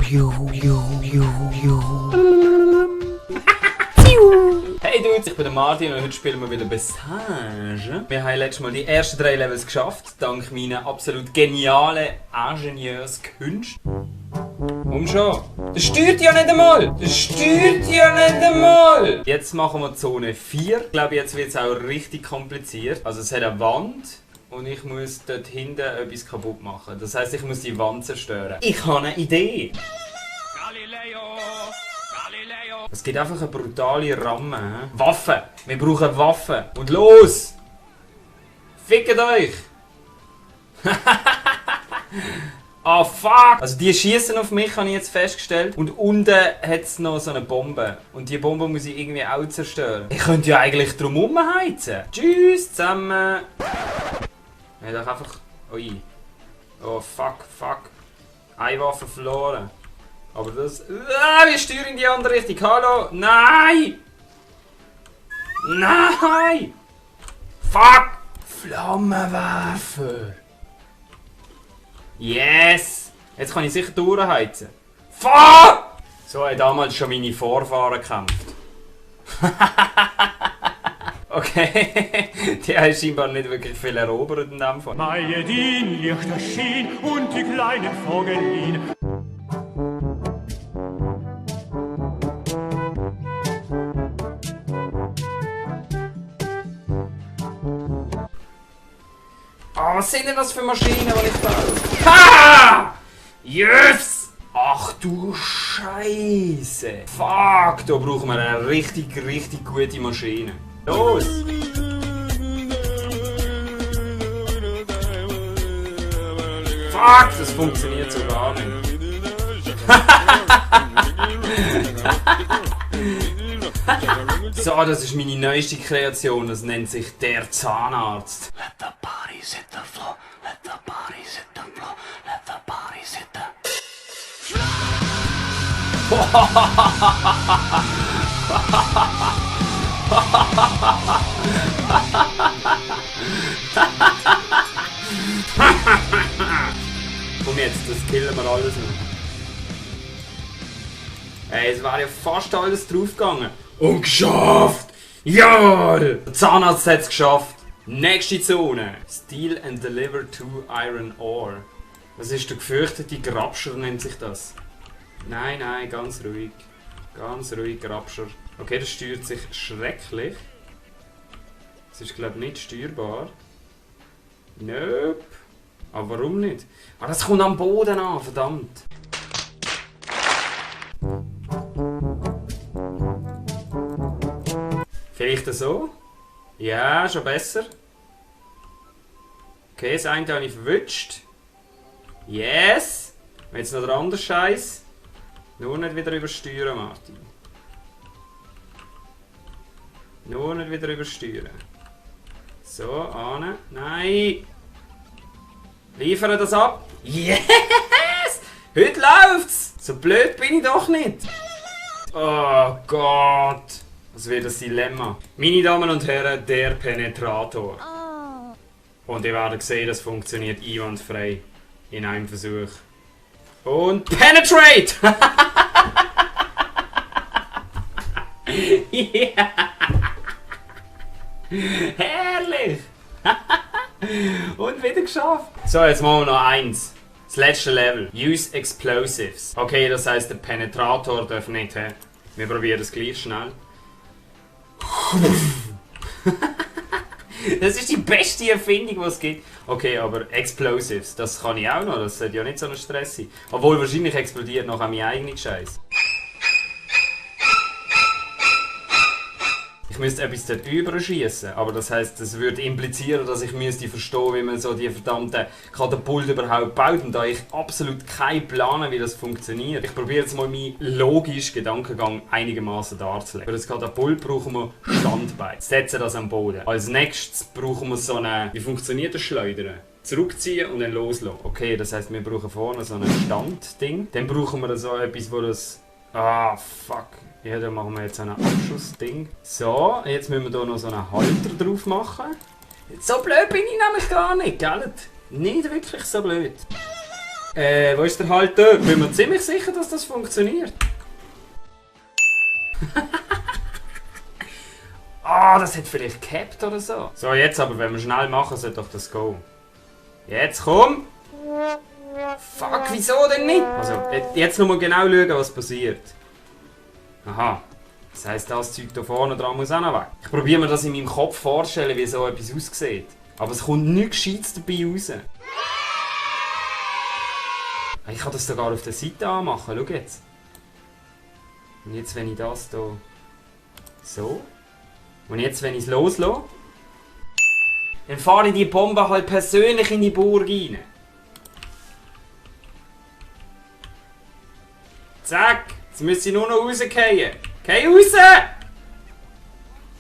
Hey Dudes, ich bin der Martin und heute spielen wir wieder Bessage. Wir haben letztes Mal die ersten 3 Levels geschafft, dank meiner absolut genialen Ingenieurskünste. Und schon. Das steuert ja nicht einmal! Das steuert ja nicht einmal! Jetzt machen wir Zone 4. Ich glaube, jetzt wird es auch richtig kompliziert. Also es hat eine Wand und ich muss dort hinten etwas kaputt machen. Das heisst, ich muss die Wand zerstören. Ich habe eine Idee! Es gibt einfach eine brutale Ramme. He? Waffen! Wir brauchen Waffen! Und los! Fickt euch! Ah, fuck! Also die schießen auf mich, habe ich jetzt festgestellt. Und unten hat es noch so eine Bombe. Und die Bombe muss ich irgendwie auch zerstören. Ich könnte ja eigentlich drum rumheizen. Tschüss zusammen! Ich habe einfach... Ui. Oh, fuck. Eine Waffe verloren. Aber das... wir steuern in die andere Richtung. Hallo! Nein! Nein! Fuck! Flammenwerfer! Yes! Jetzt kann ich sicher durchheizen. Fuck! So haben damals schon meine Vorfahren gekämpft. Okay, die haben scheinbar nicht wirklich viel erobert in dem Fall. Majedin, Lichter schien und die kleinen Vogelin. Oh, was sind denn das für Maschinen, die ich baue? Ha! Yes! Ach du Scheiße! Fuck, da brauchen wir eine richtig gute Maschine. Los! Fuck, das funktioniert so gar nicht. So, das ist meine neueste Kreation, das nennt sich der Zahnarzt. Let the bodies hit the floor, let the bodies hit the floor, let the bodies hit the... Komm jetzt, das killen wir alles noch. Ey, es wäre ja fast alles draufgegangen. Und geschafft! Jawohl! Der Zahnarzt hat es geschafft. Nächste Zone. Steal and deliver 2 iron ore. Was ist der gefürchtete Grabscher, nennt sich das? Nein, ganz ruhig. Ganz ruhig, Grabscher. Okay, das steuert sich schrecklich. Das ist, glaube ich, nicht steuerbar. Nope. Aber warum nicht? Ah, das kommt am Boden an, verdammt. Vielleicht so? Ja, schon besser. Okay, das eine habe ich verwünscht. Yes! Jetzt noch der andere Scheiß. Nur nicht wieder übersteuern, Martin. Nur nicht wieder übersteuern. So, Anne. Nein! Liefern das ab. Yes! Heute läuft's! So blöd bin ich doch nicht. Oh Gott! Das wird das Dilemma. Meine Damen und Herren, der Penetrator. Und ihr werdet sehen, das funktioniert einwandfrei. In einem Versuch. Und penetrate! Yeah. Herrlich! Und wieder geschafft. So, jetzt machen wir noch eins. Das letzte Level. Use Explosives. Okay, das heisst, der Penetrator darf nicht. He? Wir probieren es gleich schnell. Das ist die beste Erfindung, die es gibt. Okay, aber Explosives, das kann ich auch noch. Das sollte ja nicht so ein Stress sein. Obwohl, wahrscheinlich explodiert nachher mein eigener Scheiß. Ich müsste etwas dort überschießen, aber das heisst, das würde implizieren, dass ich müsste verstehen, wie man so die verdammten Katapult überhaupt baut. Und da ich absolut keinen Plan habe, wie das funktioniert. Ich probiere jetzt mal meinen logischen Gedankengang einigermaßen darzulegen. Für das Katapult brauchen wir Standbein. Setzen das am Boden. Als nächstes brauchen wir so eine... Wie funktioniert das Schleudern? Zurückziehen und dann loslassen. Okay, das heisst, wir brauchen vorne so ein Standding. Dann brauchen wir so etwas, wo das... Ah, fuck. Ja, dann machen wir jetzt ein Abschussding. So, jetzt müssen wir hier noch so einen Halter drauf machen. So blöd bin ich nämlich gar nicht, gell? Nicht wirklich so blöd. Wo ist der Halter? Bin mir ziemlich sicher, dass das funktioniert. Ah, das hat vielleicht gehabt oder so. So, jetzt aber, wenn wir schnell machen, sollte doch das gehen. Jetzt komm! Fuck, wieso denn nicht? Also, jetzt noch mal genau schauen, was passiert. Aha. Das heisst, das Zeug da vorne dran muss auch noch weg. Ich probiere mir das in meinem Kopf vorzustellen, wie so etwas aussieht. Aber es kommt nichts Gescheites dabei raus. Ich kann das sogar auf der Seite anmachen, schau jetzt. Und jetzt, wenn ich das hier so. Und jetzt, wenn ich es loslasse, dann fahre ich die Bombe halt persönlich in die Burg rein. Zack, jetzt müsste ich nur noch rausgehen. Geh raus!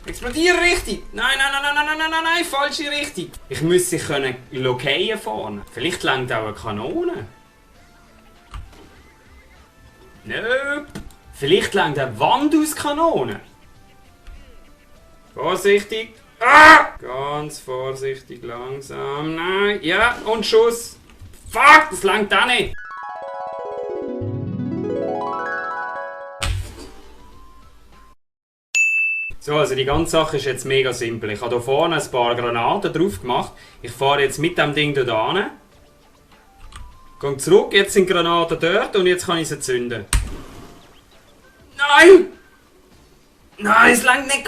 Explodiere richtig! Nein, falsche Richtung. Ich müsste können fallen vorne. Vielleicht langt auch eine Kanone. Nope. Vielleicht langt eine Wand aus Kanone. Vorsichtig. Ah! Ganz vorsichtig, langsam. Nein. Ja, und Schuss. Fuck, das langt auch nicht. So, also die ganze Sache ist jetzt mega simpel. Ich habe hier vorne ein paar Granaten drauf gemacht. Ich fahre jetzt mit dem Ding hier hin. Gehe zurück, jetzt sind die Granaten dort und jetzt kann ich sie zünden. Nein! Nein, es langt nicht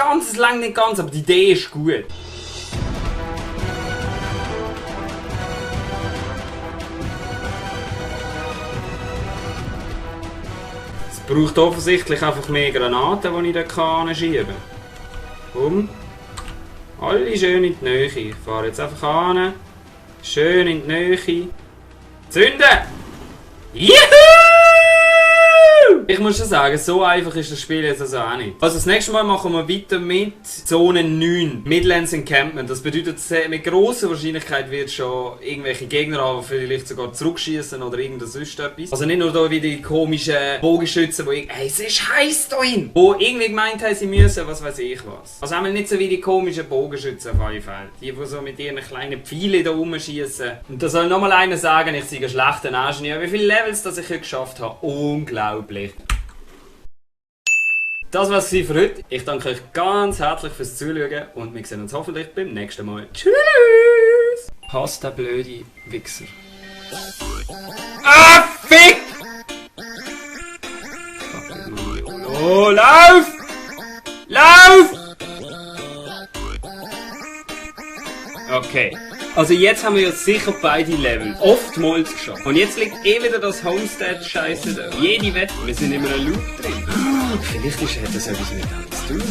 ganz, aber die Idee ist gut. Es braucht offensichtlich einfach mehr Granaten, die ich da hinschieben kann. Komm. Alle schön in die Nähe. Ich fahre jetzt einfach an. Schön in die Nähe. Zünden! Juhu! Ich muss schon sagen, so einfach ist das Spiel jetzt also auch nicht. Also das nächste Mal machen wir weiter mit Zone 9, Midlands Encampment. Das bedeutet, mit grosser Wahrscheinlichkeit wird es schon irgendwelche Gegner haben, die vielleicht sogar zurückschießen oder irgendwas sonst etwas. Also nicht nur da wie die komischen Bogenschützen, die hey, es ist heiß da hin! Wo irgendwie gemeint haben, sie müssen, was weiß ich was. Also einmal nicht so wie die komischen Bogenschützen auf alle Fälle. Die so mit ihren kleinen Pfeilen da rumschießen. Und da soll nochmal einer sagen, ich sei ein schlechter Ingenieur. Wie viele Levels das ich heute geschafft habe? Unglaublich. Das war's für heute. Ich danke euch ganz herzlich fürs Zuschauen und wir sehen uns hoffentlich beim nächsten Mal. Tschüss! Hasst der blöde Wichser. Ah, fick! Oh, lauf! Lauf! Okay. Also jetzt haben wir ja sicher beide Level oftmals geschafft. Und jetzt liegt wieder das Homestead-Scheiße da. Jede Wette, wir sind in einem Loop drin. Vielleicht hat das etwas mit dem zu tun.